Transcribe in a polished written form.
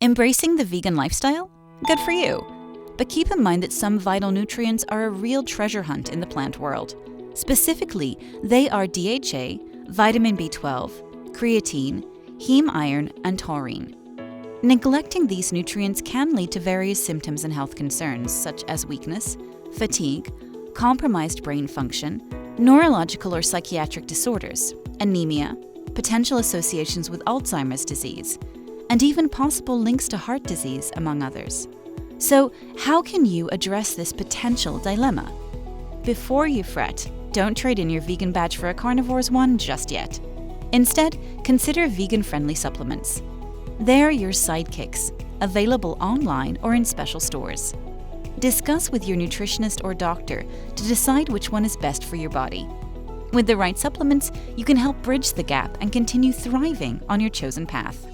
Embracing the vegan lifestyle? Good for you. But keep in mind that some vital nutrients are a real treasure hunt in the plant world. Specifically, they are DHA, vitamin B12, creatine, heme iron, and taurine. Neglecting these nutrients can lead to various symptoms and health concerns such as weakness, fatigue, compromised brain function, neurological or psychiatric disorders, anemia, potential associations with Alzheimer's disease, and even possible links to heart disease, among others. So, how can you address this potential dilemma? Before you fret, don't trade in your vegan badge for a carnivore's one just yet. Instead, consider vegan-friendly supplements. They're your sidekicks, available online or in special stores. Discuss with your nutritionist or doctor to decide which one is best for your body. With the right supplements, you can help bridge the gap and continue thriving on your chosen path.